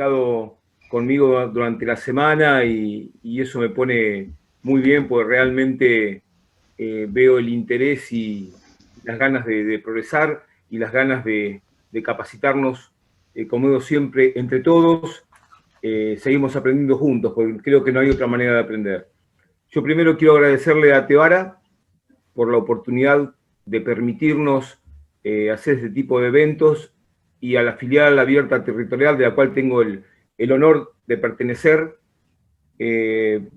comunicado conmigo durante la semana y eso me pone muy bien porque realmente veo el interés y las ganas de progresar y las ganas de capacitarnos, como digo siempre, entre todos, seguimos aprendiendo juntos, porque creo que no hay otra manera de aprender. Yo primero quiero agradecerle a Tevara por la oportunidad de permitirnos hacer este tipo de eventos y a la filial abierta territorial de la cual tengo el honor de pertenecer.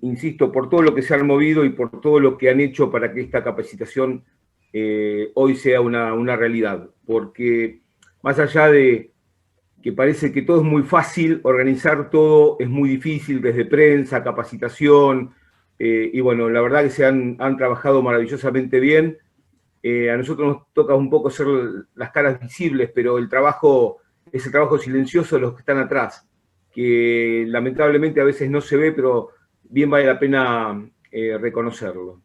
Insisto, por todo lo que se han movido y por todo lo que han hecho para que esta capacitación hoy sea una realidad, porque más allá de que parece que todo es muy fácil, organizar todo es muy difícil, desde prensa, capacitación, y bueno, la verdad que han trabajado maravillosamente bien. A nosotros nos toca un poco ser las caras visibles, pero el trabajo es el trabajo silencioso de los que están atrás, que lamentablemente a veces no se ve, pero bien vale la pena reconocerlo.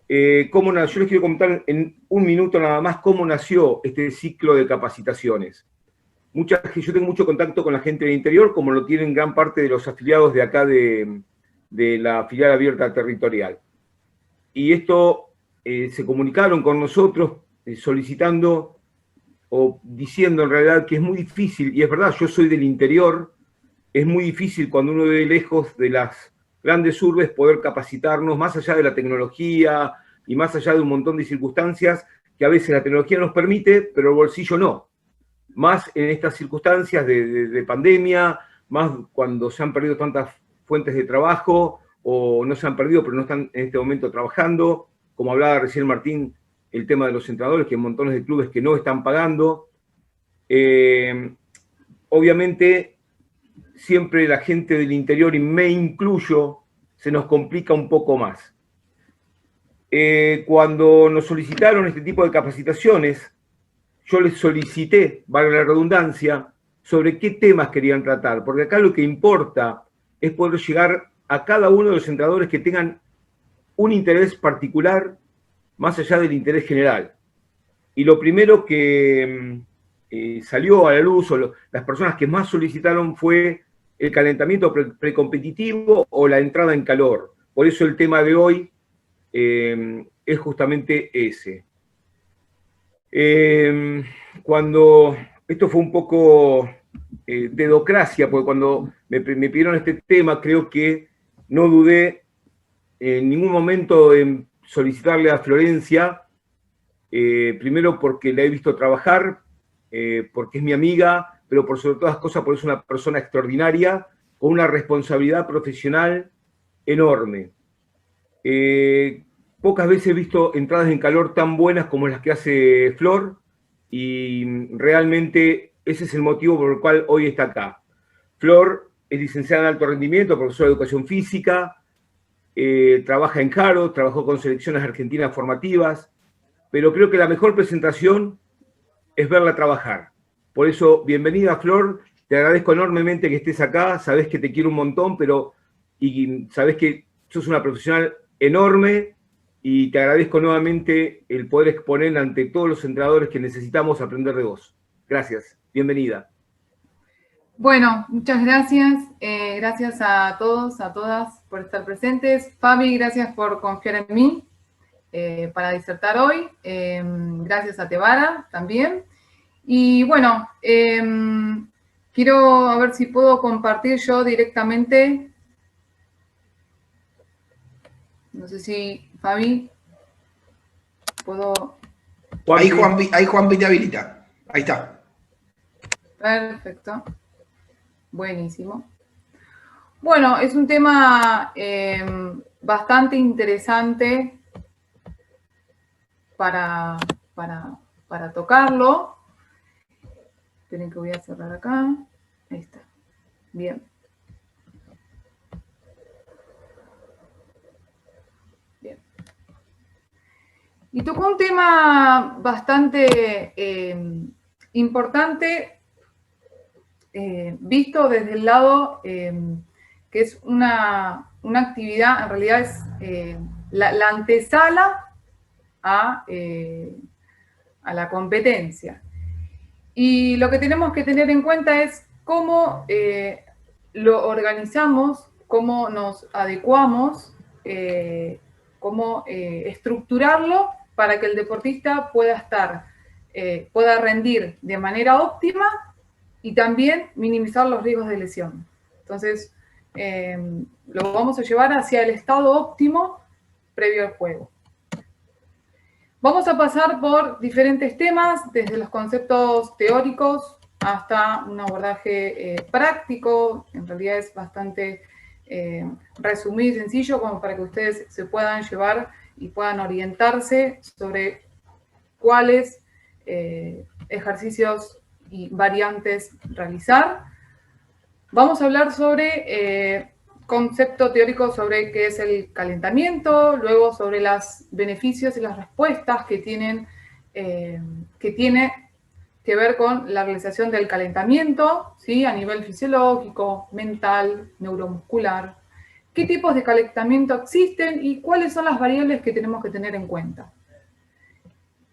Yo les quiero comentar en un minuto nada más cómo nació este ciclo de capacitaciones. Yo tengo mucho contacto con la gente del interior, como lo tienen gran parte de los afiliados de acá de la filial abierta territorial. Y esto se comunicaron con nosotros solicitando o diciendo en realidad que es muy difícil, y es verdad, yo soy del interior, es muy difícil cuando uno vive lejos de las grandes urbes poder capacitarnos más allá de la tecnología y más allá de un montón de circunstancias que a veces la tecnología nos permite, pero el bolsillo no. Más en estas circunstancias de pandemia, más cuando se han perdido tantas fuentes de trabajo o no se han perdido pero no están en este momento trabajando, como hablaba recién Martín, el tema de los entrenadores, que hay montones de clubes que no están pagando. Obviamente, siempre la gente del interior, y me incluyo, se nos complica un poco más. Cuando nos solicitaron este tipo de capacitaciones, yo les solicité, valga la redundancia, sobre qué temas querían tratar, porque acá lo que importa es poder llegar a cada uno de los entrenadores que tengan un interés particular más allá del interés general. Y lo primero que salió a la luz, las personas que más solicitaron fue el calentamiento precompetitivo o la entrada en calor. Por eso el tema de hoy es justamente ese. Cuando esto fue un poco dedocracia, porque cuando me pidieron este tema, creo que no dudé en ningún momento en solicitarle a Florencia, primero porque la he visto trabajar, porque es mi amiga, pero por sobre todas las cosas porque es una persona extraordinaria, con una responsabilidad profesional enorme. Pocas veces he visto entradas en calor tan buenas como las que hace Flor, y realmente ese es el motivo por el cual hoy está acá. Flor es licenciada en alto rendimiento, profesora de educación física, trabaja en Caro, trabajó con selecciones argentinas formativas, pero creo que la mejor presentación es verla trabajar. Por eso, bienvenida Flor, te agradezco enormemente que estés acá, sabés que te quiero un montón, y sabés que sos una profesional enorme, y te agradezco nuevamente el poder exponer ante todos los entrenadores que necesitamos aprender de vos. Gracias, bienvenida. Bueno, muchas gracias. Gracias a todos, a todas por estar presentes. Fabi, gracias por confiar en mí para disertar hoy. Gracias a Tevara también. Y bueno, quiero a ver si puedo compartir yo directamente. No sé si, Fabi, puedo... Ahí Juanpi te habilita. Ahí está. Perfecto. Buenísimo. Bueno, es un tema bastante interesante para tocarlo. Esperen que voy a cerrar acá. Ahí está. Bien. Bien. Y tocó un tema bastante importante, visto desde el lado que es una actividad, en realidad es la antesala a la competencia. Y lo que tenemos que tener en cuenta es cómo lo organizamos, cómo nos adecuamos, cómo estructurarlo para que el deportista pueda rendir de manera óptima y también minimizar los riesgos de lesión. Entonces, lo vamos a llevar hacia el estado óptimo previo al juego. Vamos a pasar por diferentes temas, desde los conceptos teóricos hasta un abordaje práctico. En realidad es bastante resumido y sencillo, como para que ustedes se puedan llevar y puedan orientarse sobre cuáles ejercicios y variantes realizar. Vamos a hablar sobre concepto teórico sobre qué es el calentamiento, luego sobre los beneficios y las respuestas que tiene que ver con la realización del calentamiento, ¿sí? A nivel fisiológico, mental, neuromuscular. ¿Qué tipos de calentamiento existen y cuáles son las variables que tenemos que tener en cuenta?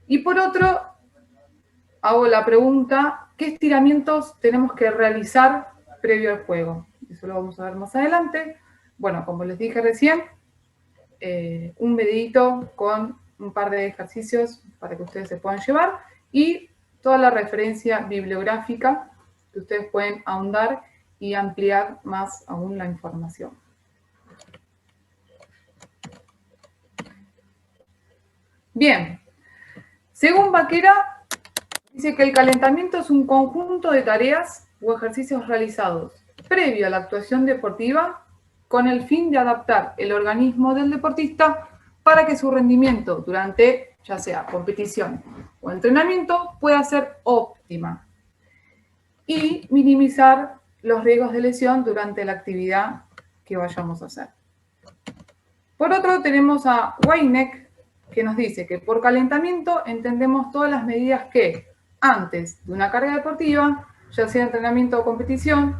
Y por otro, hago la pregunta, ¿qué estiramientos tenemos que realizar previo al juego? Eso lo vamos a ver más adelante. Bueno, como les dije recién, un videito con un par de ejercicios para que ustedes se puedan llevar y toda la referencia bibliográfica que ustedes pueden ahondar y ampliar más aún la información. Bien, según Vaquera, dice que el calentamiento es un conjunto de tareas o ejercicios realizados previo a la actuación deportiva con el fin de adaptar el organismo del deportista para que su rendimiento durante, ya sea competición o entrenamiento, pueda ser óptima y minimizar los riesgos de lesión durante la actividad que vayamos a hacer. Por otro, tenemos a Weineck, que nos dice que por calentamiento entendemos todas las medidas que antes de una carga deportiva, ya sea entrenamiento o competición,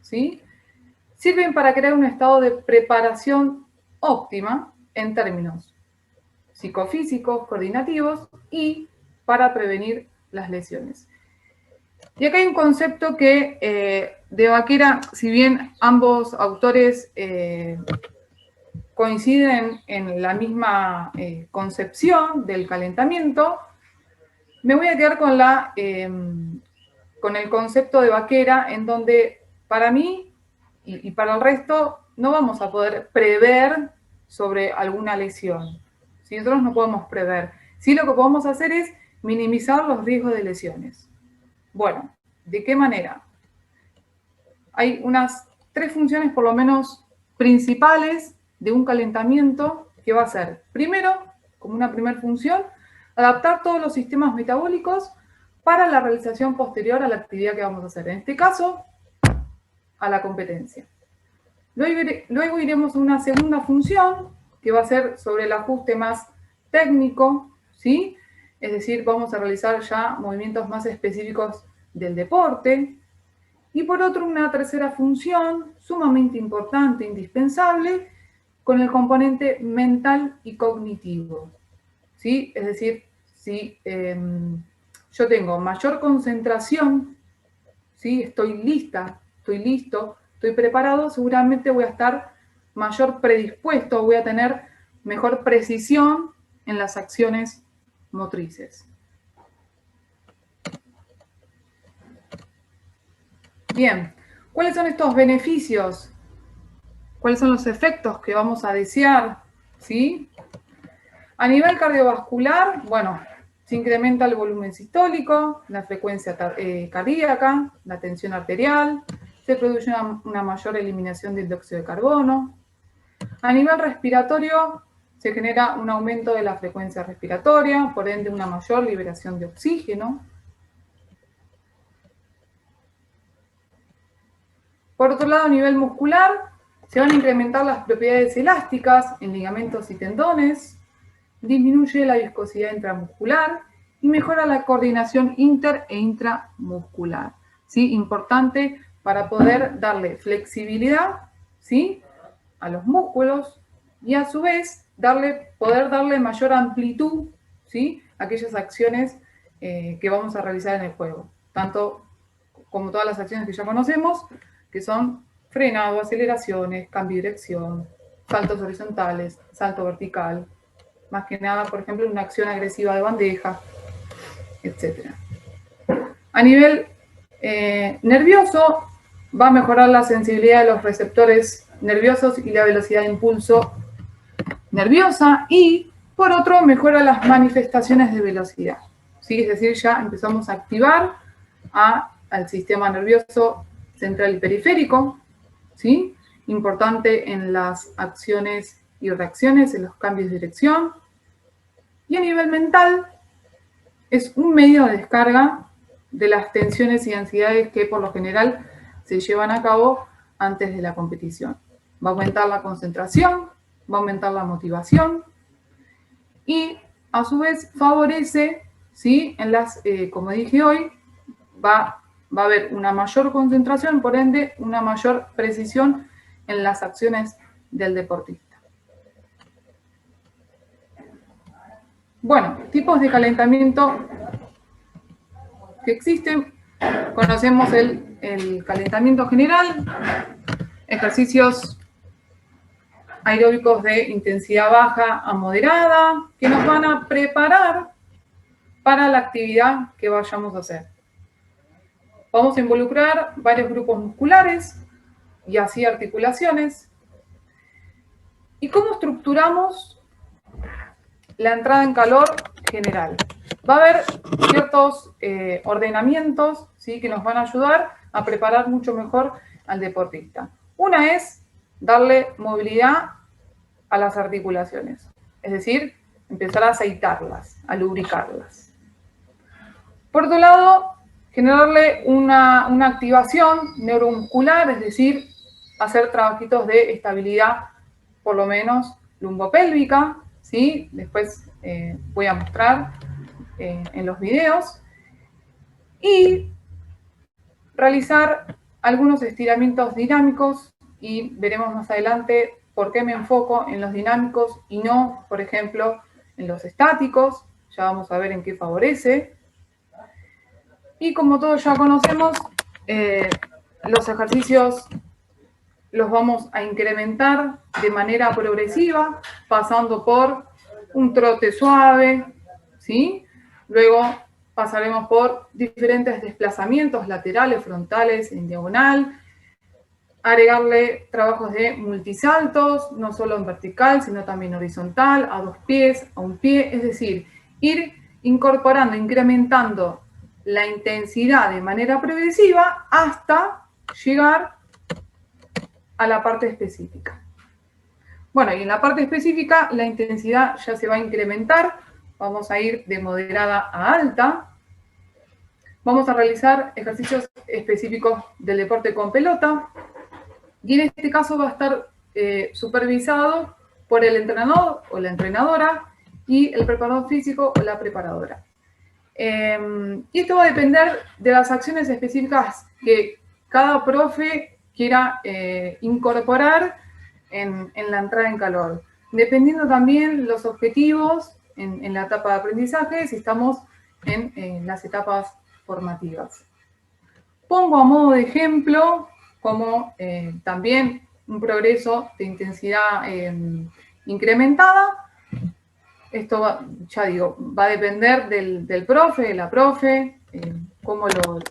¿sí?, sirven para crear un estado de preparación óptima en términos psicofísicos, coordinativos y para prevenir las lesiones. Y acá hay un concepto que de Vaquera, si bien ambos autores coinciden en la misma concepción del calentamiento, me voy a quedar con el concepto de Vaquera, en donde para mí y para el resto no vamos a poder prever sobre alguna lesión. Si nosotros no podemos prever, sí, lo que podemos hacer es minimizar los riesgos de lesiones. Bueno, ¿de qué manera? Hay unas 3 funciones por lo menos principales de un calentamiento que va a ser, primero, como una primera función, adaptar todos los sistemas metabólicos para la realización posterior a la actividad que vamos a hacer. En este caso, a la competencia. Luego iremos a una segunda función que va a ser sobre el ajuste más técnico, ¿sí? Es decir, vamos a realizar ya movimientos más específicos del deporte. Y por otro, una tercera función sumamente importante, indispensable, con el componente mental y cognitivo, ¿sí? Es decir, si yo tengo mayor concentración, ¿sí?, estoy lista, estoy listo, estoy preparado, seguramente voy a estar mayor predispuesto, voy a tener mejor precisión en las acciones motrices. Bien, ¿cuáles son estos beneficios? ¿Cuáles son los efectos que vamos a desear? ¿Sí? A nivel cardiovascular, bueno, se incrementa el volumen sistólico, la frecuencia cardíaca, la tensión arterial, se produce una mayor eliminación del dióxido de carbono. A nivel respiratorio, se genera un aumento de la frecuencia respiratoria, por ende una mayor liberación de oxígeno. Por otro lado, a nivel muscular, se van a incrementar las propiedades elásticas en ligamentos y tendones, disminuye la viscosidad intramuscular y mejora la coordinación inter e intramuscular. ¿Sí? Importante para poder darle flexibilidad, ¿sí?, a los músculos y a su vez poder darle mayor amplitud, ¿sí?, a aquellas acciones que vamos a realizar en el juego, tanto como todas las acciones que ya conocemos, que son frenado, aceleraciones, cambio de dirección, saltos horizontales, salto vertical, más que nada, por ejemplo, una acción agresiva de bandeja, etc. A nivel nervioso, va a mejorar la sensibilidad de los receptores nerviosos y la velocidad de impulso nerviosa, y por otro, mejora las manifestaciones de velocidad. ¿Sí? Es decir, ya empezamos a activar al sistema nervioso central y periférico, ¿sí? Importante en las acciones y reacciones, en los cambios de dirección. Y a nivel mental, es un medio de descarga de las tensiones y ansiedades que por lo general se llevan a cabo antes de la competición. Va a aumentar la concentración, va a aumentar la motivación y a su vez favorece, ¿sí? Como dije hoy, va a haber una mayor concentración, por ende, una mayor precisión en las acciones del deportista. Bueno, tipos de calentamiento que existen. Conocemos el calentamiento general, ejercicios aeróbicos de intensidad baja a moderada, que nos van a preparar para la actividad que vayamos a hacer. Vamos a involucrar varios grupos musculares y así articulaciones. ¿Y cómo estructuramos la entrada en calor general? Va a haber ciertos ordenamientos, ¿sí? Que nos van a ayudar a preparar mucho mejor al deportista. Una es darle movilidad a las articulaciones, es decir, empezar a aceitarlas, a lubricarlas. Por otro lado, generarle una activación neuromuscular, es decir, hacer trabajitos de estabilidad, por lo menos lumbopélvica, ¿sí? Después voy a mostrar en los videos. Y realizar algunos estiramientos dinámicos, y veremos más adelante por qué me enfoco en los dinámicos y no, por ejemplo, en los estáticos. Ya vamos a ver en qué favorece. Y como todos ya conocemos, los ejercicios los vamos a incrementar de manera progresiva, pasando por un trote suave, ¿sí? Luego pasaremos por diferentes desplazamientos laterales, frontales, en diagonal, agregarle trabajos de multisaltos, no solo en vertical, sino también horizontal, a 2 pies, a 1 pie, es decir, ir incorporando, incrementando la intensidad de manera progresiva hasta llegar a la parte específica. Bueno, y en la parte específica la intensidad ya se va a incrementar, vamos a ir de moderada a alta. Vamos a realizar ejercicios específicos del deporte con pelota, y en este caso va a estar supervisado por el entrenador o la entrenadora y el preparador físico o la preparadora. Y esto va a depender de las acciones específicas que cada profe quiera incorporar en la entrada en calor, dependiendo también los objetivos en la etapa de aprendizaje, si estamos en las etapas formativas. Pongo a modo de ejemplo como también un progreso de intensidad incrementada. Esto ya digo, va a depender del profe, de la profe, cómo lo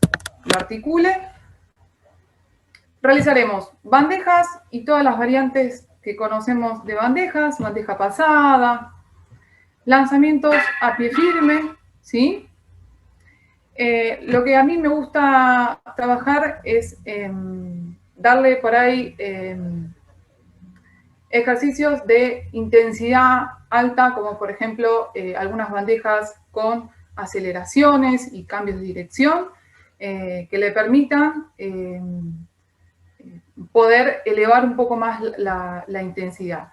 articule. Realizaremos bandejas y todas las variantes que conocemos de bandejas, bandeja pasada, lanzamientos a pie firme, ¿sí? Lo que a mí me gusta trabajar es darle por ahí ejercicios de intensidad alta, como por ejemplo algunas bandejas con aceleraciones y cambios de dirección que le permitan poder elevar un poco más la intensidad.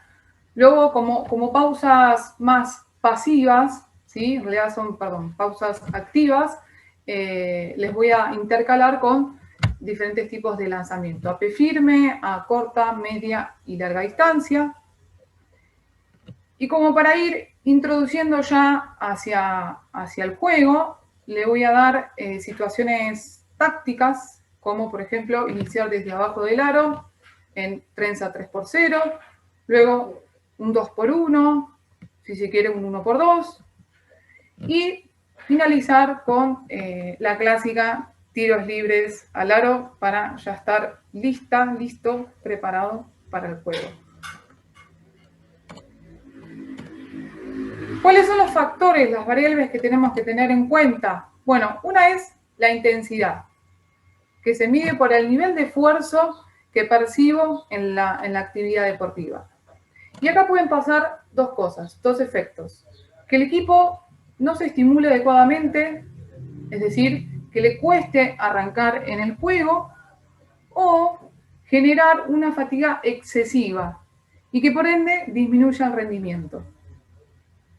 Luego, como pausas más pasivas, ¿sí? En realidad son, pausas activas, les voy a intercalar con diferentes tipos de lanzamiento, a pie firme, a corta, media y larga distancia. Y como para ir introduciendo ya hacia el juego, le voy a dar situaciones tácticas, como por ejemplo iniciar desde abajo del aro en trenza 3x0, luego un 2x1, si se quiere un 1x2, y finalizar con la clásica tiros libres al aro para ya estar listo, preparado para el juego. ¿Cuáles son los factores, las variables que tenemos que tener en cuenta? Bueno, una es la intensidad, que se mide por el nivel de esfuerzo que percibo en la actividad deportiva. Y acá pueden pasar dos cosas, dos efectos. Que el equipo no se estimule adecuadamente, es decir, que le cueste arrancar en el juego, o generar una fatiga excesiva y que por ende disminuya el rendimiento.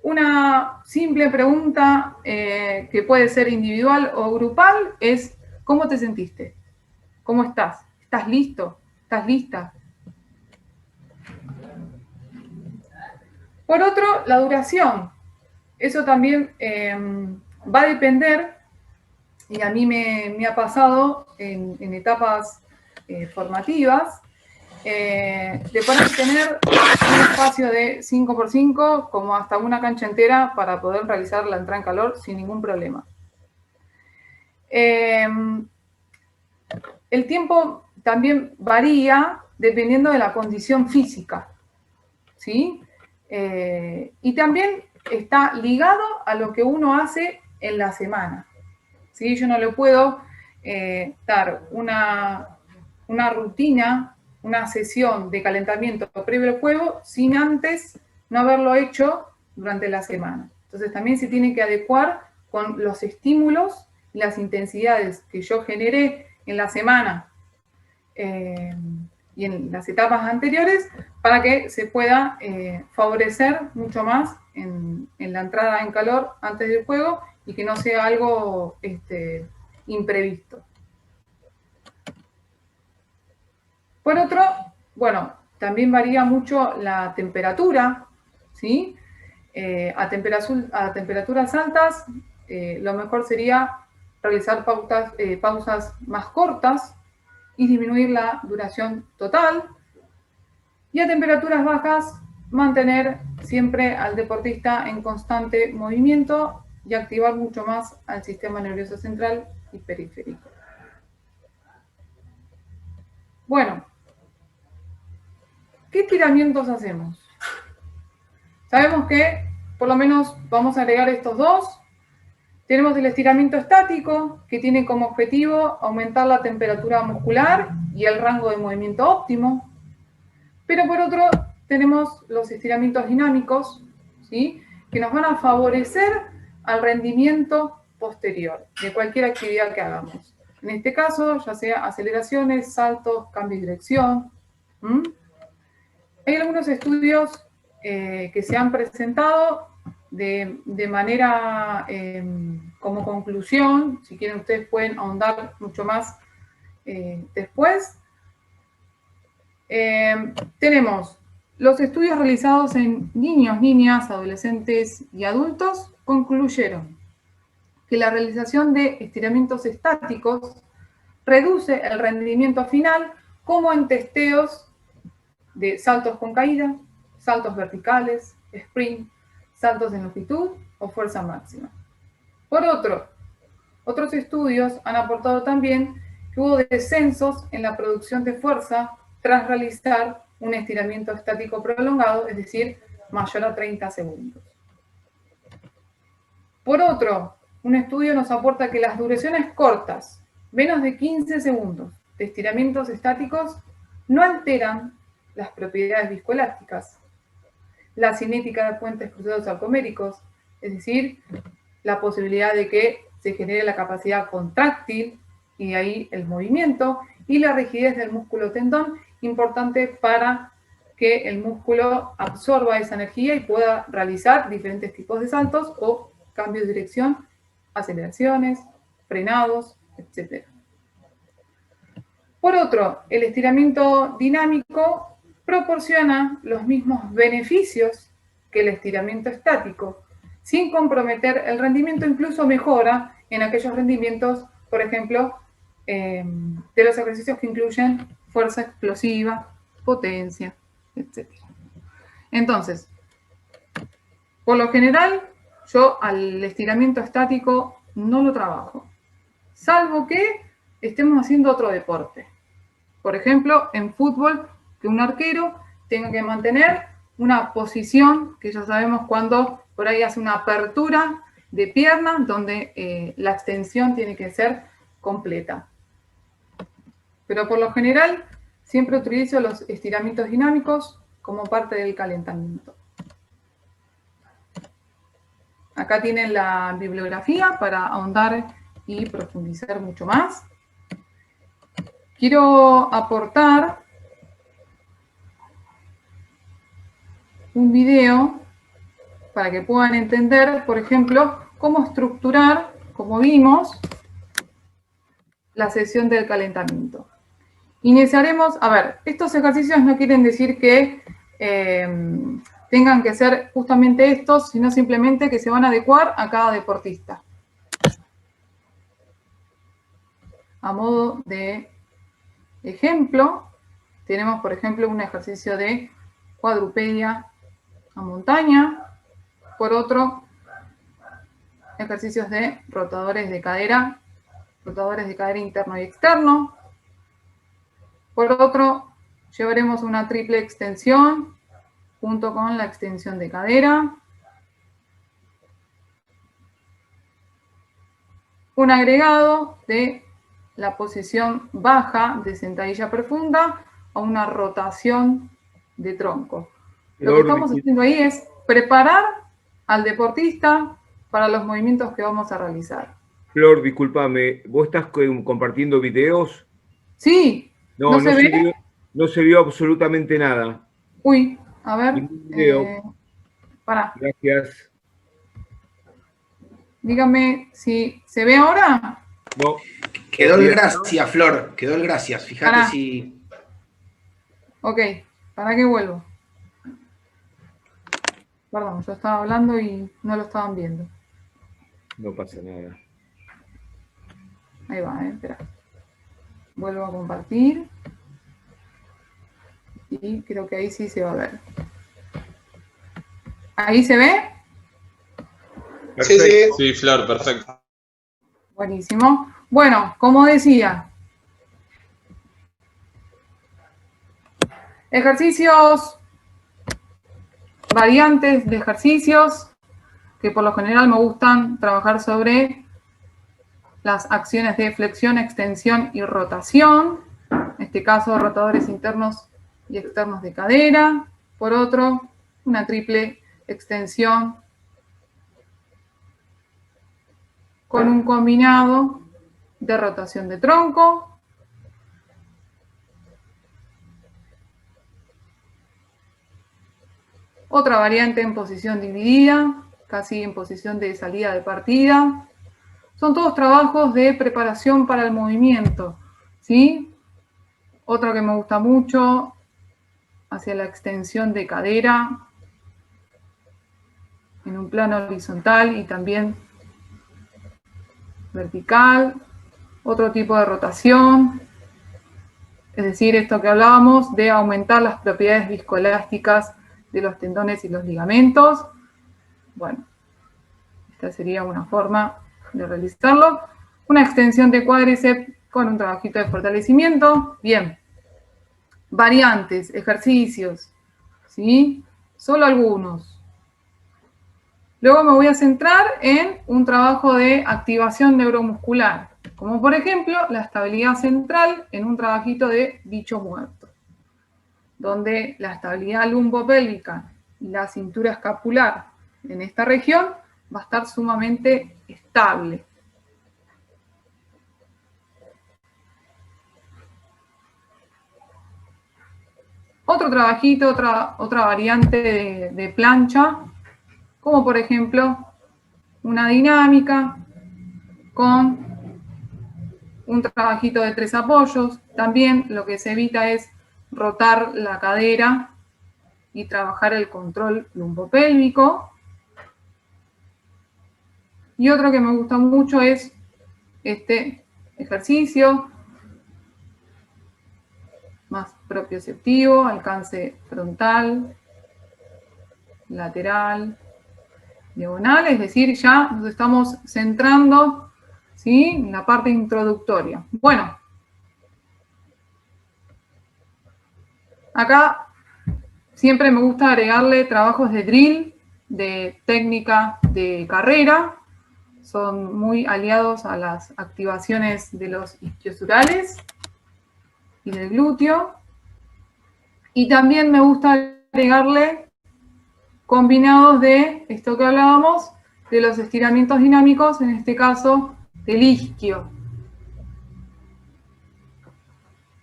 Una simple pregunta que puede ser individual o grupal es: ¿cómo te sentiste? ¿Cómo estás? ¿Estás listo? ¿Estás lista? Por otro, la duración. Eso también va a depender, y a mí me ha pasado en etapas formativas, de poder tener un espacio de 5x5 como hasta una cancha entera para poder realizar la entrada en calor sin ningún problema. El tiempo también varía dependiendo de la condición física, ¿sí? Y también está ligado a lo que uno hace en la semana, ¿sí? Yo no le puedo dar una rutina, una sesión de calentamiento previo al juego sin antes no haberlo hecho durante la semana. Entonces también se tiene que adecuar con los estímulos y las intensidades que yo generé en la semana y en las etapas anteriores para que se pueda favorecer mucho más en la entrada en calor antes del juego y que no sea algo imprevisto. Por otro, bueno, también varía mucho la temperatura, ¿sí? A temperaturas altas, lo mejor sería realizar pausas más cortas y disminuir la duración total. Y a temperaturas bajas, mantener siempre al deportista en constante movimiento y activar mucho más al sistema nervioso central y periférico. Bueno, ¿qué estiramientos hacemos? Sabemos que por lo menos vamos a agregar estos dos. Tenemos el estiramiento estático, que tiene como objetivo aumentar la temperatura muscular y el rango de movimiento óptimo. Pero por otro, tenemos los estiramientos dinámicos, ¿sí? Que nos van a favorecer al rendimiento posterior de cualquier actividad que hagamos. En este caso, ya sea aceleraciones, saltos, cambio de dirección. Hay algunos estudios que se han presentado de manera como conclusión. Si quieren, ustedes pueden ahondar mucho más después. Tenemos los estudios realizados en niños, niñas, adolescentes y adultos concluyeron que la realización de estiramientos estáticos reduce el rendimiento final, como en testeos de saltos con caída, saltos verticales, sprint, saltos de longitud o fuerza máxima. Por otro, otros estudios han aportado también que hubo descensos en la producción de fuerza tras realizar un estiramiento estático prolongado, es decir, mayor a 30 segundos. Por otro, un estudio nos aporta que las duraciones cortas, menos de 15 segundos, de estiramientos estáticos, no alteran las propiedades viscoelásticas, la cinética de puentes cruzados alcoméricos, es decir, la posibilidad de que se genere la capacidad contráctil y de ahí el movimiento, y la rigidez del músculo tendón, importante para que el músculo absorba esa energía y pueda realizar diferentes tipos de saltos o cambios de dirección, aceleraciones, frenados, etc. Por otro, el estiramiento dinámico proporciona los mismos beneficios que el estiramiento estático, sin comprometer el rendimiento, incluso mejora en aquellos rendimientos, por ejemplo, de los ejercicios que incluyen fuerza explosiva, potencia, etc. Entonces, por lo general, yo al estiramiento estático no lo trabajo, salvo que estemos haciendo otro deporte. Por ejemplo, en fútbol, que un arquero tenga que mantener una posición, que ya sabemos cuando por ahí hace una apertura de pierna, donde la extensión tiene que ser completa. Pero por lo general, siempre utilizo los estiramientos dinámicos como parte del calentamiento. Acá tienen la bibliografía para ahondar y profundizar mucho más. Quiero aportar un video para que puedan entender, por ejemplo, cómo estructurar, como vimos, la sesión del calentamiento. Iniciaremos, a ver, estos ejercicios no quieren decir que tengan que ser justamente estos, sino simplemente que se van a adecuar a cada deportista. A modo de ejemplo, tenemos, por ejemplo, un ejercicio de cuadrupedia a montaña. Por otro, ejercicios de rotadores de cadera interno y externo. Por otro, llevaremos una triple extensión junto con la extensión de cadera. Un agregado de la posición baja de sentadilla profunda a una rotación de tronco. Lo que estamos haciendo ahí es preparar al deportista para los movimientos que vamos a realizar. Flor, discúlpame, ¿vos estás compartiendo videos? Sí. No se ve. No se vio absolutamente nada. Uy, a ver. Pará. Gracias. Dígame si se ve ahora. No. Quedó el gracias, Flor. Quedó el gracias. Fíjate Pará. si... Ok, ¿para qué vuelvo? Perdón, yo estaba hablando y no lo estaban viendo. No pasa nada. Ahí va, espera. Vuelvo a compartir. Y creo que ahí sí se va a ver. ¿Ahí se ve? Perfecto. Sí, Flor, perfecto. Buenísimo. Bueno, como decía, ejercicios, variantes de ejercicios, que por lo general me gustan trabajar sobre las acciones de flexión, extensión y rotación. En este caso, rotadores internos y externos de cadera. Por otro, una triple extensión con un combinado de rotación de tronco. Otra variante en posición dividida, casi en posición de salida de partida. Son todos trabajos de preparación para el movimiento, ¿sí? Otro que me gusta mucho, hacia la extensión de cadera, en un plano horizontal y también vertical. Otro tipo de rotación, es decir, esto que hablábamos de aumentar las propiedades viscoelásticas de los tendones y los ligamentos. Bueno, esta sería una forma de realizarlo. Una extensión de cuádriceps con un trabajito de fortalecimiento. Bien. Variantes, ejercicios, ¿sí? Solo algunos. Luego me voy a centrar en un trabajo de activación neuromuscular, como por ejemplo la estabilidad central en un trabajito de bicho muerto, donde la estabilidad lumbopélvica y la cintura escapular en esta región va a estar sumamente estable. Otro trabajito, otra variante de plancha, como por ejemplo una dinámica con un trabajito de 3 apoyos. También lo que se evita es rotar la cadera y trabajar el control lumbopélvico. Y otro que me gusta mucho es este ejercicio más propioceptivo, alcance frontal, lateral, diagonal, es decir, ya nos estamos centrando, ¿sí?, en la parte introductoria. Bueno, acá siempre me gusta agregarle trabajos de drill, de técnica de carrera, son muy aliados a las activaciones de los isquiosurales y del glúteo. Y también me gusta agregarle combinados de esto que hablábamos, de los estiramientos dinámicos, en este caso del isquio.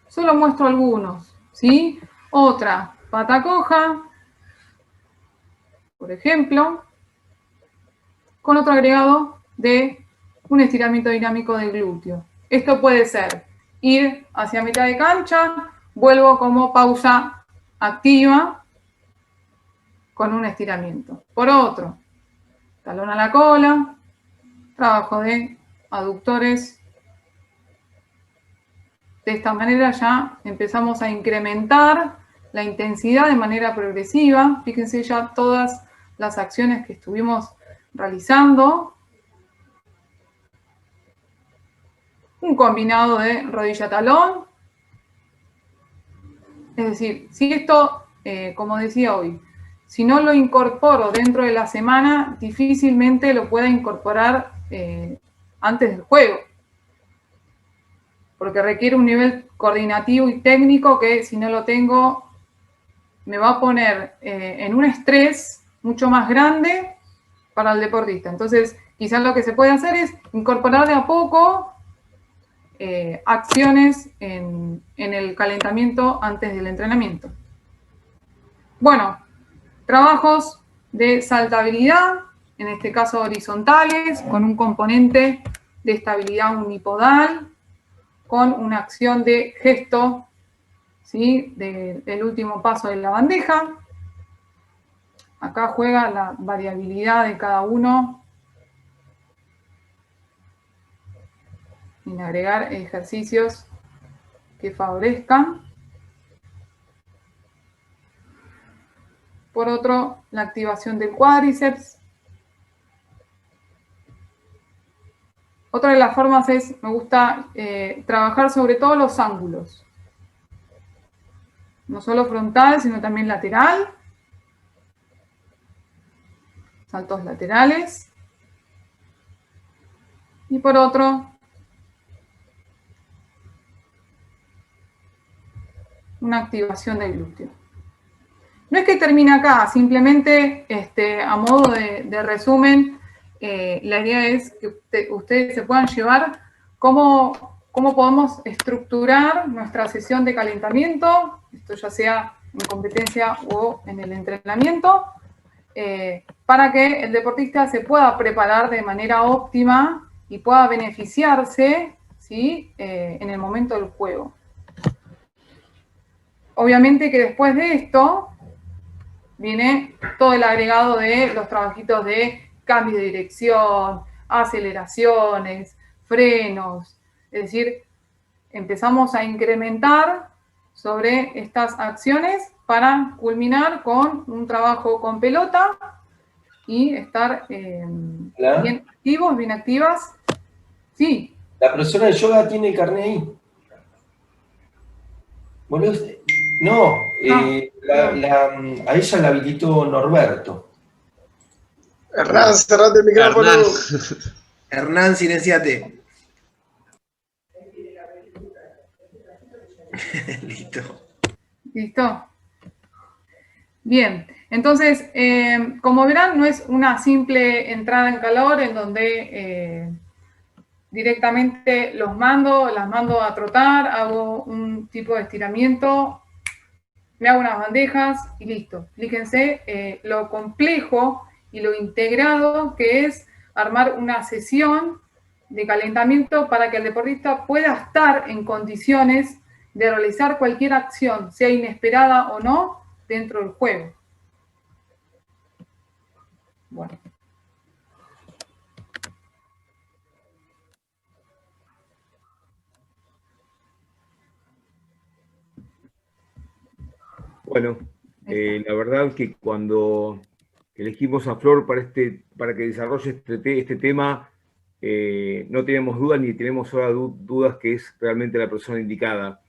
Solo muestro algunos, ¿sí? Otra, pata coja, por ejemplo, con otro agregado de un estiramiento dinámico del glúteo. Esto puede ser ir hacia mitad de cancha, vuelvo como pausa activa con un estiramiento. Por otro, talón a la cola, trabajo de aductores. De esta manera ya empezamos a incrementar la intensidad de manera progresiva. Fíjense ya todas las acciones que estuvimos realizando. Un combinado de rodilla-talón. Es decir, si esto, como decía hoy, si no lo incorporo dentro de la semana, difícilmente lo pueda incorporar antes del juego. Porque requiere un nivel coordinativo y técnico que si no lo tengo, me va a poner en un estrés mucho más grande para el deportista. Entonces, quizás lo que se puede hacer es incorporar de a poco acciones en el calentamiento antes del entrenamiento. Bueno, trabajos de saltabilidad, en este caso horizontales, con un componente de estabilidad unipodal, con una acción de gesto, ¿sí?, del último paso de la bandeja. Acá juega la variabilidad de cada uno en agregar ejercicios que favorezcan. Por otro, la activación del cuádriceps. Otra de las formas es, me gusta trabajar sobre todo los ángulos. No solo frontal, sino también lateral. Saltos laterales. Y por otro, una activación del glúteo. No es que termine acá, simplemente a modo de resumen, la idea es que ustedes se puedan llevar cómo podemos estructurar nuestra sesión de calentamiento, esto ya sea en competencia o en el entrenamiento, para que el deportista se pueda preparar de manera óptima y pueda beneficiarse, ¿sí?, en el momento del juego. Obviamente que después de esto viene todo el agregado de los trabajitos de cambio de dirección, aceleraciones, frenos. Es decir, empezamos a incrementar sobre estas acciones para culminar con un trabajo con pelota y estar bien activos, bien activas. Sí. La profesora de yoga tiene el carnet ahí. Boludo, no, a ella la habilitó Norberto. Hernán, cerrate el micrófono. Hernán, silenciate. Listo. ¿Listo? Bien, entonces, como verán, no es una simple entrada en calor en donde directamente las mando a trotar, hago un tipo de estiramiento, me hago unas bandejas y listo. Fíjense lo complejo y lo integrado que es armar una sesión de calentamiento para que el deportista pueda estar en condiciones de realizar cualquier acción, sea inesperada o no, dentro del juego. Bueno. Bueno, la verdad que cuando elegimos a Flor para que desarrolle este tema, no teníamos dudas ni tenemos ahora dudas que es realmente la persona indicada.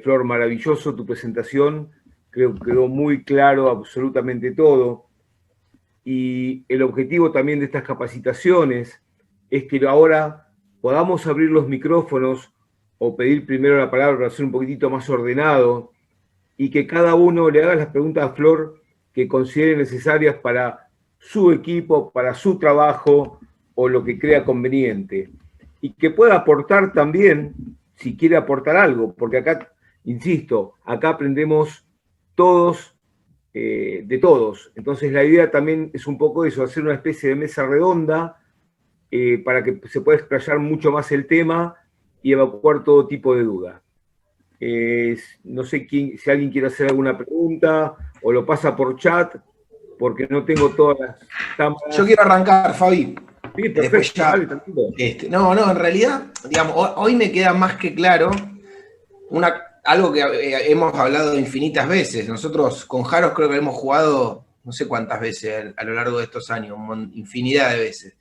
Flor, maravilloso tu presentación, creo que quedó muy claro absolutamente todo. Y el objetivo también de estas capacitaciones es que ahora podamos abrir los micrófonos o pedir primero la palabra para ser un poquitito más ordenado y que cada uno le haga las preguntas a Flor que considere necesarias para su equipo, para su trabajo o lo que crea conveniente. Y que pueda aportar también, si quiere aportar algo, porque acá, insisto, acá aprendemos todos de todos. Entonces la idea también es un poco eso, hacer una especie de mesa redonda para que se pueda explayar mucho más el tema y evacuar todo tipo de dudas. No sé si alguien quiere hacer alguna pregunta o lo pasa por chat, porque no tengo todas las cámaras. Yo quiero arrancar, Fabi. Sí, perfecto, Ya, vale, tranquilo. en realidad, digamos, hoy me queda más que claro algo que hemos hablado infinitas veces. Nosotros con Jaros creo que hemos jugado no sé cuántas veces a lo largo de estos años, infinidad de veces.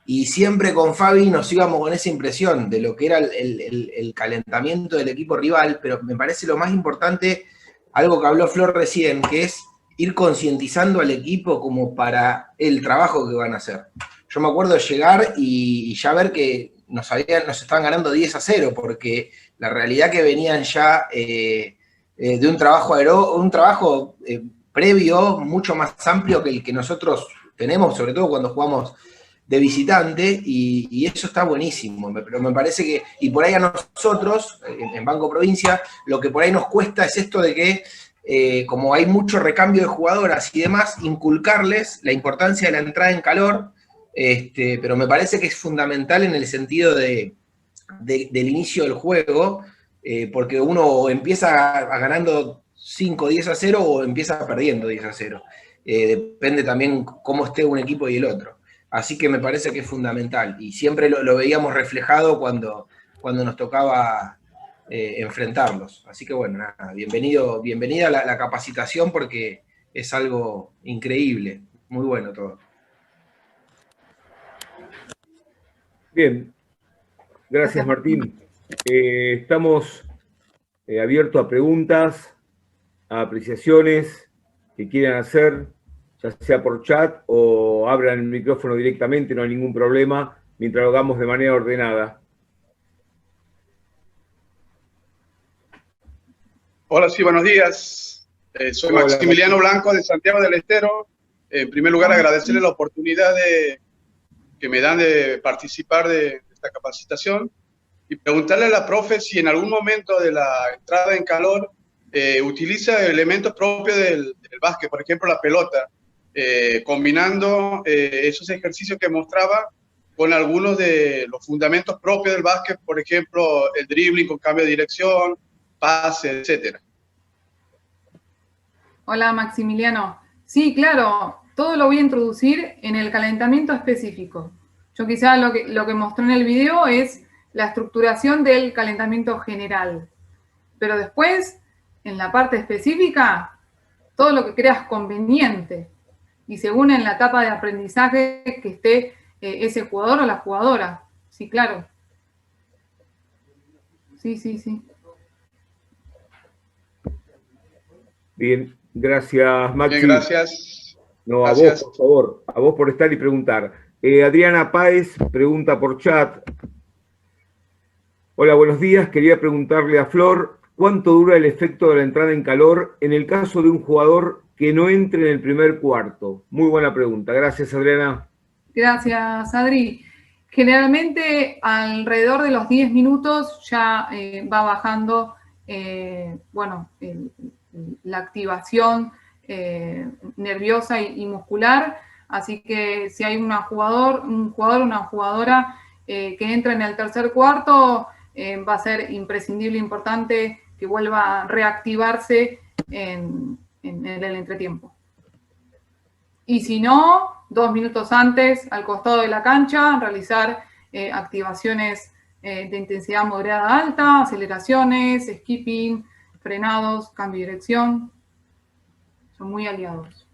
Y siempre con Fabi nos íbamos con esa impresión de lo que era el calentamiento del equipo rival, pero me parece lo más importante, algo que habló Flor recién, que es ir concientizando al equipo como para el trabajo que van a hacer. Yo me acuerdo de llegar y ya ver que nos estaban ganando 10-0, porque la realidad que venían ya de un trabajo previo mucho más amplio que el que nosotros tenemos, sobre todo cuando jugamos de visitante, y eso está buenísimo, pero me parece que, y por ahí a nosotros, en Banco Provincia, lo que por ahí nos cuesta es esto de que, como hay mucho recambio de jugadoras y demás, inculcarles la importancia de la entrada en calor, pero me parece que es fundamental en el sentido del inicio del juego, porque uno empieza ganando 5-10-0 o empieza perdiendo 10-0. Depende también cómo esté un equipo y el otro. Así que me parece que es fundamental. Y siempre lo veíamos reflejado cuando nos tocaba enfrentarlos. Así que bueno, nada, bienvenida a la capacitación, porque es algo increíble. Muy bueno todo. Bien, gracias Martín. Estamos abiertos a preguntas, a apreciaciones que quieran hacer, ya sea por chat o abran el micrófono directamente, no hay ningún problema, mientras lo hagamos de manera ordenada. Hola, sí, buenos días. Soy Hola, Maximiliano Blanco de Santiago del Estero. En primer lugar, agradecerle la oportunidad que me dan de participar de esta capacitación y preguntarle a la profe si en algún momento de la entrada en calor utiliza elementos propios del básquet, por ejemplo la pelota, combinando esos ejercicios que mostraba con algunos de los fundamentos propios del básquet, por ejemplo el dribbling con cambio de dirección, pase, etcétera. Hola Maximiliano. Sí, claro, todo lo voy a introducir en el calentamiento específico. Yo quizá lo que mostré en el video es la estructuración del calentamiento general. Pero después, en la parte específica, todo lo que creas conveniente. Y según en la etapa de aprendizaje que esté ese jugador o la jugadora. Sí, claro. Sí. Bien, gracias Maxi. Bien, gracias. No, Gracias. a vos, por favor, a vos por estar y preguntar. Adriana Páez pregunta por chat. Hola, buenos días. Quería preguntarle a Flor, ¿cuánto dura el efecto de la entrada en calor en el caso de un jugador que no entre en el primer cuarto? Muy buena pregunta. Gracias, Adriana. Gracias, Adri. Generalmente alrededor de los 10 minutos ya va bajando, la activación nerviosa y muscular. Así que si hay un jugador o una jugadora que entra en el tercer cuarto, va a ser imprescindible, importante que vuelva a reactivarse en el entretiempo. Y si no, 2 minutos antes, al costado de la cancha, realizar activaciones de intensidad moderada alta, aceleraciones, skipping, frenados, cambio de dirección. Son muy aliados.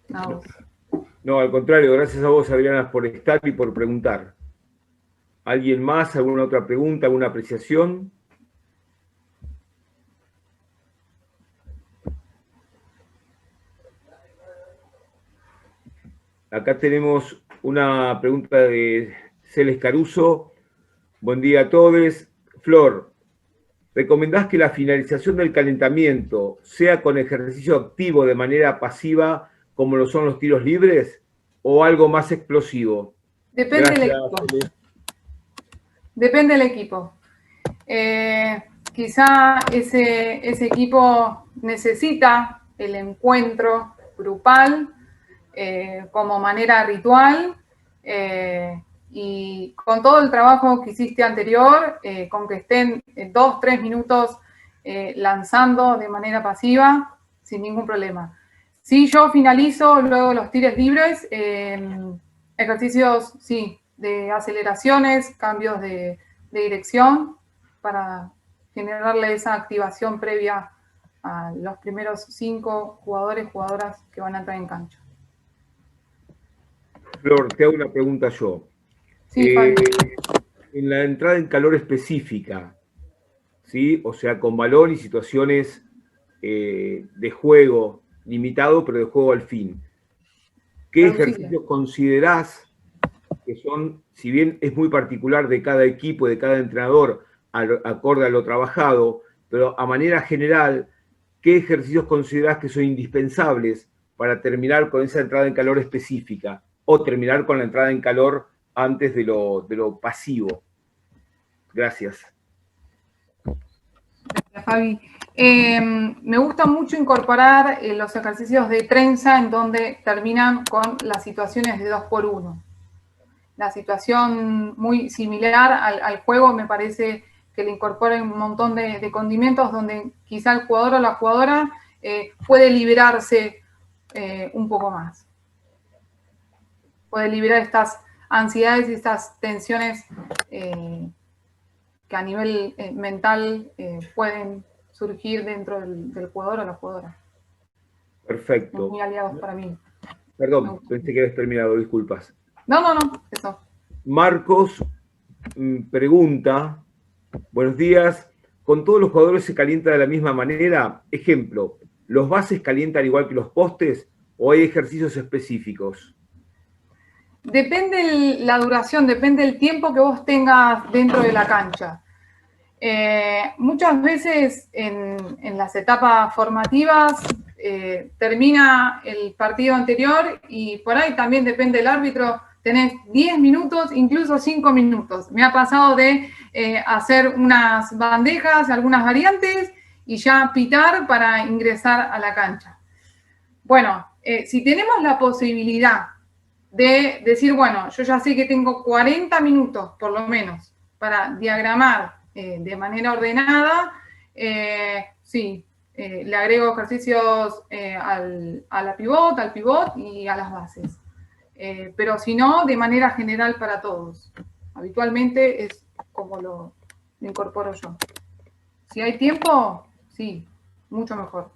Nada más. No, al contrario, gracias a vos, Adriana, por estar y por preguntar. ¿Alguien más? ¿Alguna otra pregunta? ¿Alguna apreciación? Acá tenemos una pregunta de Celes Caruso. Buen día a todos. Flor, ¿recomendás que la finalización del calentamiento sea con ejercicio activo de manera pasiva, como lo son los tiros libres, o algo más explosivo? Depende del Gracias, equipo. Celes. Depende del equipo. Quizá ese equipo necesita el encuentro grupal como manera ritual, y con todo el trabajo que hiciste anterior, con que estén 2-3 minutos lanzando de manera pasiva, sin ningún problema. Si yo finalizo luego los tiros libres, ejercicios, sí, de aceleraciones, cambios de dirección, para generarle esa activación previa a los primeros 5 jugadores, jugadoras que van a entrar en cancha. Flor, te hago una pregunta yo. Sí, Fabio. En la entrada en calor específica, ¿sí? O sea, con valor y situaciones de juego limitado, pero de juego al fin. ¿Qué ejercicios considerás que son, si bien es muy particular de cada equipo, de cada entrenador, acorde a lo trabajado, pero a manera general, qué ejercicios considerás que son indispensables para terminar con esa entrada en calor específica o terminar con la entrada en calor antes de lo pasivo? Gracias. Gracias, Fabi. Me gusta mucho incorporar los ejercicios de trenza en donde terminan con las situaciones de 2x1. La situación muy similar al juego me parece que le incorpora un montón de condimentos donde quizá el jugador o la jugadora puede liberarse un poco más. Puede liberar estas ansiedades y estas tensiones que a nivel mental pueden surgir dentro del jugador o la jugadora. Perfecto. Muy aliados para mí. Perdón, pensé que habías terminado, disculpas. No, eso. Marcos pregunta, buenos días, ¿con todos los jugadores se calienta de la misma manera? Ejemplo, ¿los bases calientan igual que los postes o hay ejercicios específicos? Depende la duración, depende el tiempo que vos tengas dentro de la cancha. Muchas veces en las etapas formativas termina el partido anterior y por ahí también depende del árbitro, tenés 10 minutos, incluso 5 minutos. Me ha pasado de hacer unas bandejas, algunas variantes y ya pitar para ingresar a la cancha. Bueno, si tenemos la posibilidad de decir, bueno, yo ya sé que tengo 40 minutos por lo menos para diagramar de manera ordenada, sí, le agrego ejercicios al pivot y a las bases. Pero si no, de manera general para todos. Habitualmente es como lo incorporo yo. Si hay tiempo, sí, mucho mejor.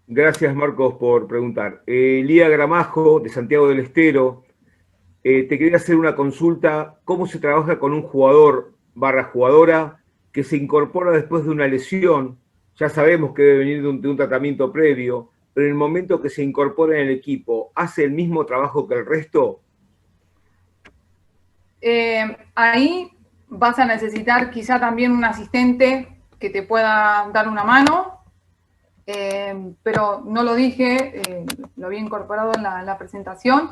Gracias, Marcos, por preguntar. Lía Gramajo, de Santiago del Estero, te quería hacer una consulta. ¿Cómo se trabaja con un jugador/jugadora que se incorpora después de una lesión? Ya sabemos que debe venir de un tratamiento previo, pero en el momento que se incorpora en el equipo, ¿hace el mismo trabajo que el resto? Ahí vas a necesitar quizá también un asistente que te pueda dar una mano. Pero no lo dije, lo había incorporado en la presentación,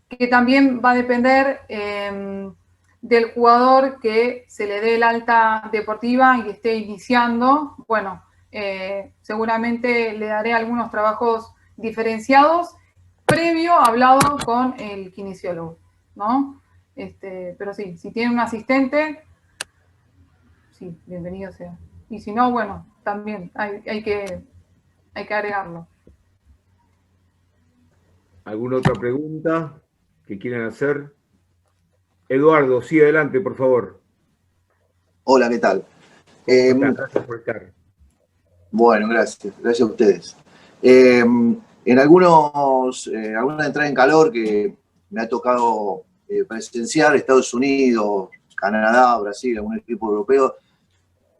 que también va a depender del jugador que se le dé el alta deportiva y esté iniciando. Bueno, seguramente le daré algunos trabajos diferenciados, previo hablado con el kinesiólogo, ¿no? Pero sí, si tiene un asistente, sí, bienvenido sea. Y si no, bueno, también hay que agregarlo. ¿Alguna otra pregunta que quieran hacer? Eduardo, sí, adelante, por favor. Hola, ¿qué tal? Gracias por estar. Bueno, gracias a ustedes. En alguna entrada en calor que me ha tocado presenciar, Estados Unidos, Canadá, Brasil, algún equipo europeo,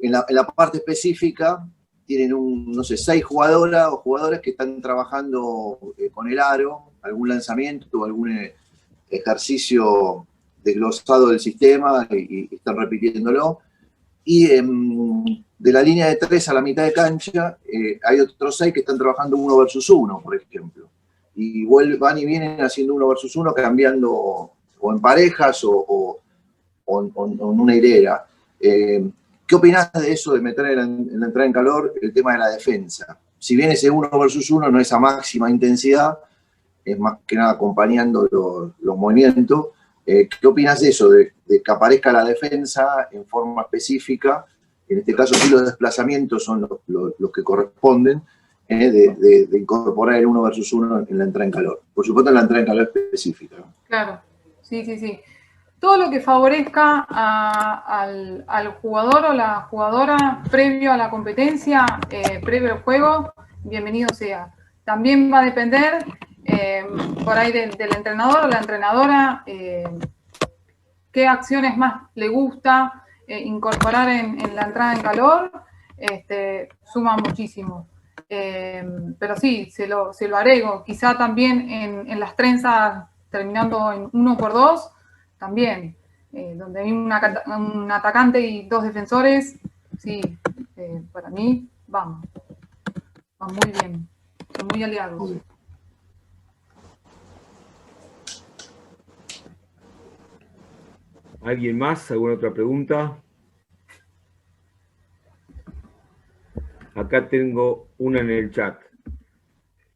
en la parte específica tienen no sé, 6 jugadoras o jugadores que están trabajando con el aro, algún lanzamiento o algún ejercicio desglosado del sistema y están repitiéndolo. Y de la línea de 3 a la mitad de cancha hay otros 6 que están trabajando 1 versus 1, por ejemplo. Y van y vienen haciendo 1 versus 1, cambiando o en parejas o en una hilera. ¿Qué opinás de eso, de meter en la entrada en calor el tema de la defensa? Si bien ese 1 versus 1 no es a máxima intensidad, es más que nada acompañando los movimientos. ¿Qué opinas de eso, de que aparezca la defensa en forma específica? En este caso sí los desplazamientos son los que corresponden, de incorporar el 1 versus 1 en la entrada en calor. Por supuesto en la entrada en calor específica, ¿no? Claro, sí. Todo lo que favorezca al jugador o la jugadora previo a la competencia, previo al juego, bienvenido sea. También va a depender por ahí del entrenador o la entrenadora, qué acciones más le gusta incorporar en la entrada en calor, suma muchísimo. Pero sí, se lo agrego. Quizá también en las trenzas terminando en 1x2, también, donde hay un atacante y 2 defensores, sí, para mí van muy bien, son muy aliados. ¿Alguien más? ¿Alguna otra pregunta? Acá tengo una en el chat.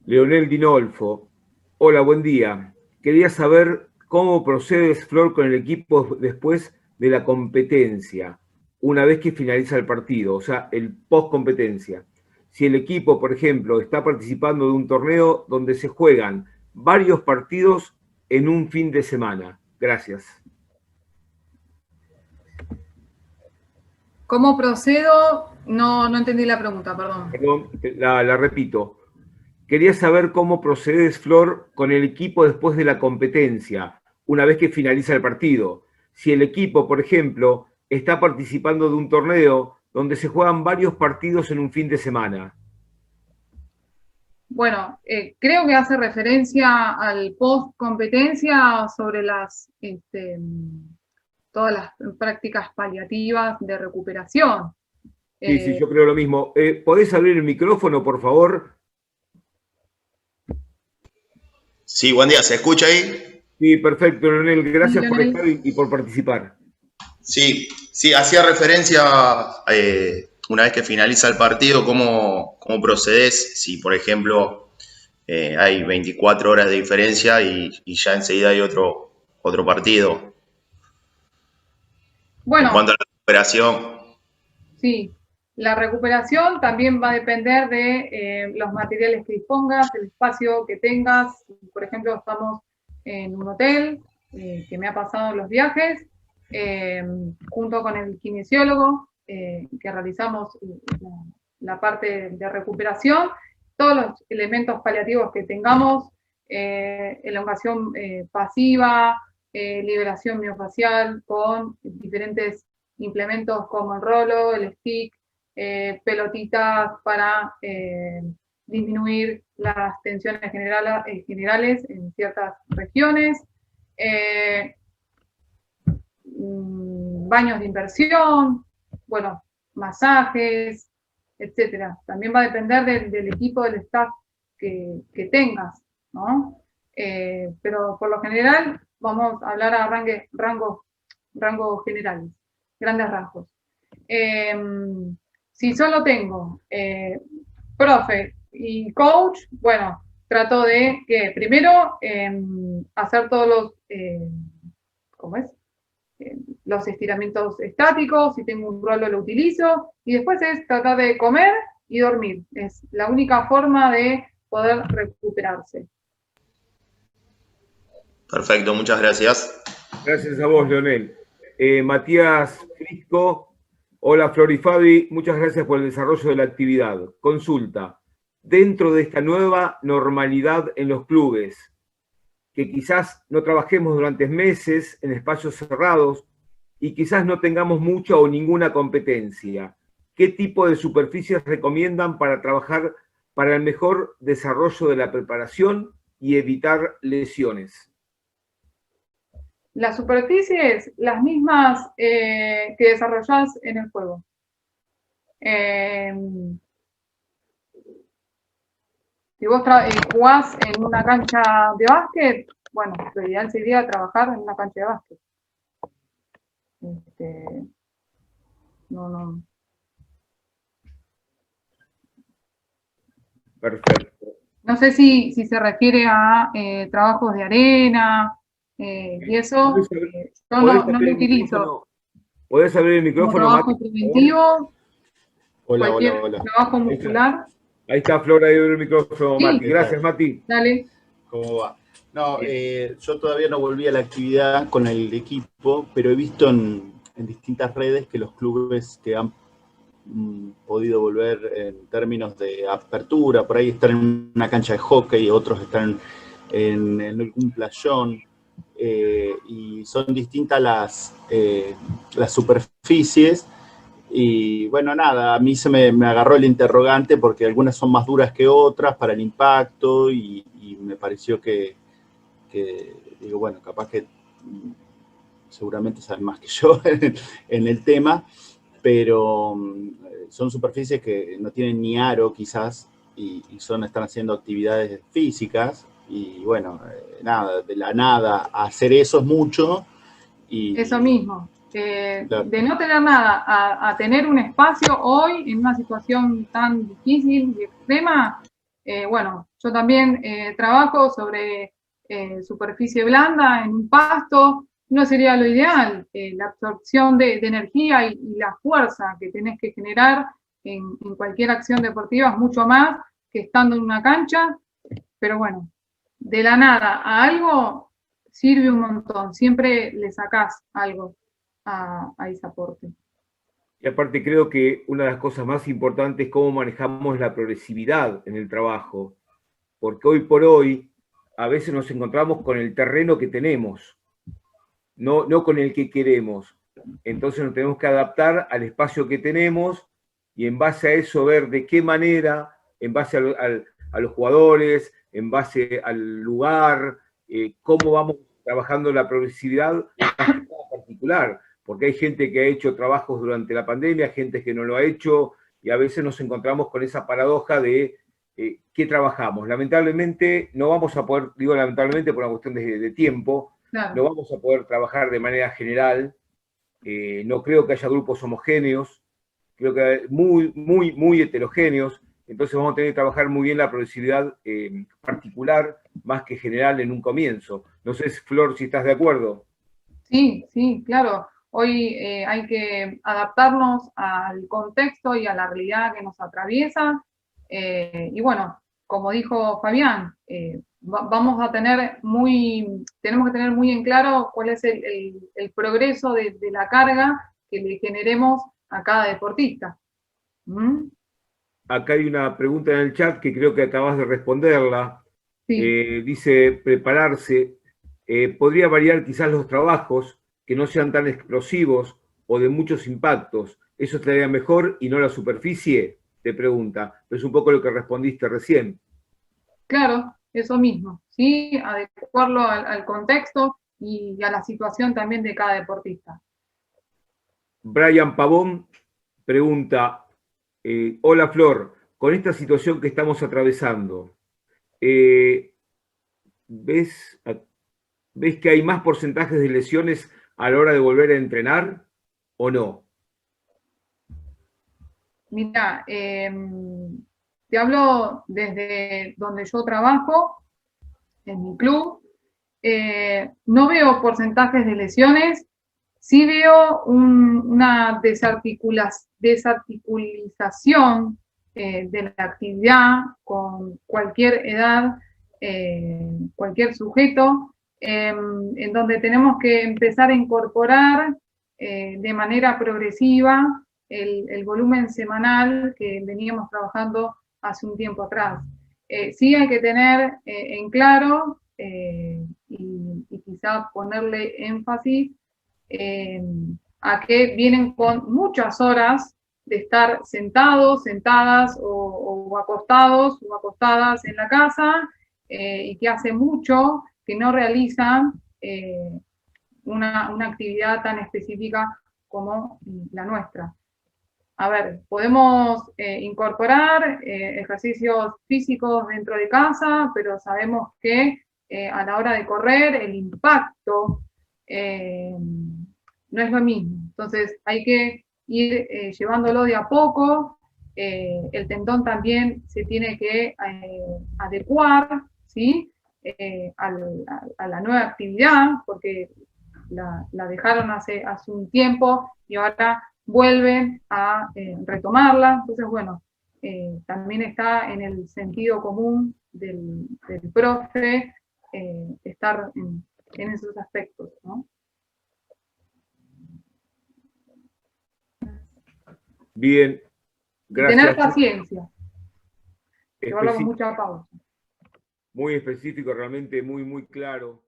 Leonel Dinolfo. Hola, buen día. Quería saber cómo procedes, Flor, con el equipo después de la competencia, una vez que finaliza el partido, o sea, el post-competencia. Si el equipo, por ejemplo, está participando de un torneo donde se juegan varios partidos en un fin de semana. Gracias. ¿Cómo procedo? No entendí la pregunta, perdón. Perdón, la repito. Quería saber cómo procedes, Flor, con el equipo después de la competencia, una vez que finaliza el partido. Si el equipo, por ejemplo, está participando de un torneo donde se juegan varios partidos en un fin de semana. Bueno, creo que hace referencia al post-competencia sobre todas las prácticas paliativas de recuperación. Sí, yo creo lo mismo. ¿Podés abrir el micrófono, por favor? Sí, buen día, ¿se escucha ahí? Sí, perfecto, Leonel. Gracias por Leonel. estar y por participar. Sí, hacía referencia, una vez que finaliza el partido, cómo procedes si, por ejemplo, hay 24 horas de diferencia y ya enseguida hay otro partido. Bueno, en cuanto a la recuperación. Sí, la recuperación también va a depender de los materiales que dispongas, el espacio que tengas. Por ejemplo, estamos en un hotel, que me ha pasado en los viajes, junto con el kinesiólogo, que realizamos la parte de recuperación. Todos los elementos paliativos que tengamos, elongación pasiva, liberación miofacial con diferentes implementos como el rolo, el stick, pelotitas para disminuir las tensiones generales en ciertas regiones, baños de inversión, bueno, masajes, etcétera. También va a depender del equipo, del staff que tengas, ¿no? Pero por lo general vamos a hablar a rangos generales, grandes rasgos. Si solo tengo profe y coach, bueno, trato de que primero hacer todos los, los estiramientos estáticos. Si tengo un rolo lo utilizo, y después es tratar de comer y dormir. Es la única forma de poder recuperarse. Perfecto, muchas gracias. Gracias a vos, Leonel. Matías Frisco Hola Flor y Fabi, muchas gracias por el desarrollo de la actividad. Consulta, dentro de esta nueva normalidad en los clubes, que quizás no trabajemos durante meses en espacios cerrados y quizás no tengamos mucha o ninguna competencia, ¿qué tipo de superficies recomiendan para trabajar para el mejor desarrollo de la preparación y evitar lesiones? Las superficies, las mismas que desarrollás en el juego. Si vos jugás en una cancha de básquet, bueno, lo ideal sería trabajar en una cancha de básquet. No. Perfecto. No sé si se refiere a trabajos de arena y eso, yo no lo utilizo. ¿Podés abrir el micrófono, como trabajo Mati? preventivo, Hola, cualquier hola, hola. trabajo muscular. Ahí está Flor, ahí abre el micrófono, Sí. Mati. Gracias, Mati. Dale. ¿Cómo va? No, yo todavía no volví a la actividad con el equipo, pero he visto en distintas redes que los clubes que han podido volver en términos de apertura, por ahí están en una cancha de hockey, otros están en algún playón, y son distintas las superficies. Y bueno, nada, a mí se me agarró el interrogante porque algunas son más duras que otras para el impacto y me pareció que digo, bueno, capaz que seguramente saben más que yo en el tema, pero son superficies que no tienen ni aro quizás y están haciendo actividades físicas y bueno, nada, de la nada a hacer eso es mucho. Eso mismo. Claro. De no tener nada a tener un espacio hoy en una situación tan difícil y extrema, bueno, yo también trabajo sobre superficie blanda en un pasto, no sería lo ideal, la absorción de energía y la fuerza que tenés que generar en cualquier acción deportiva es mucho más que estando en una cancha, pero bueno, de la nada a algo sirve un montón, siempre le sacás algo a ese aporte. Y aparte creo que una de las cosas más importantes es cómo manejamos la progresividad en el trabajo, porque hoy por hoy a veces nos encontramos con el terreno que tenemos, no con el que queremos. Entonces nos tenemos que adaptar al espacio que tenemos y en base a eso ver de qué manera, en base a los jugadores, en base al lugar, cómo vamos trabajando la progresividad particular, porque hay gente que ha hecho trabajos durante la pandemia, gente que no lo ha hecho, y a veces nos encontramos con esa paradoja de ¿qué trabajamos? Lamentablemente no vamos a poder, digo lamentablemente por una cuestión de tiempo, Claro. no vamos a poder trabajar de manera general, no creo que haya grupos homogéneos, creo que muy heterogéneos, entonces vamos a tener que trabajar muy bien la progresividad particular, más que general en un comienzo. No sé, Flor, si estás de acuerdo. Sí, claro. Hoy hay que adaptarnos al contexto y a la realidad que nos atraviesa. Y bueno, como dijo Fabián, tenemos que tener muy en claro cuál es el progreso de la carga que le generemos a cada deportista. Acá hay una pregunta en el chat que creo que acabas de responderla. Sí. Dice, prepararse. Podría variar quizás los trabajos que no sean tan explosivos o de muchos impactos. ¿Eso estaría mejor y no la superficie? Te pregunta. Es un poco lo que respondiste recién. Claro, eso mismo, ¿sí? Adecuarlo al contexto y a la situación también de cada deportista. Brian Pavón pregunta, hola Flor, con esta situación que estamos atravesando, ¿ves que hay más porcentajes de lesiones a la hora de volver a entrenar o no? Mira, te hablo desde donde yo trabajo, en mi club. No veo porcentajes de lesiones, sí veo una desarticulización de la actividad con cualquier edad, cualquier sujeto, en donde tenemos que empezar a incorporar de manera progresiva el volumen semanal que veníamos trabajando hace un tiempo atrás. Sí hay que tener en claro y quizá ponerle énfasis a que vienen con muchas horas de estar sentados, sentadas o acostados o acostadas en la casa y que hace mucho que no realizan una actividad tan específica como la nuestra. A ver, podemos incorporar ejercicios físicos dentro de casa, pero sabemos que a la hora de correr el impacto no es lo mismo. Entonces hay que ir llevándolo de a poco. El tendón también se tiene que adecuar, ¿sí? A la nueva actividad, porque la dejaron hace un tiempo y ahora vuelven a retomarla. Entonces, bueno, también está en el sentido común del profe estar en esos aspectos, ¿no? Bien, gracias. Tener paciencia. Llevarlo con mucha pausa. Muy específico, realmente muy claro.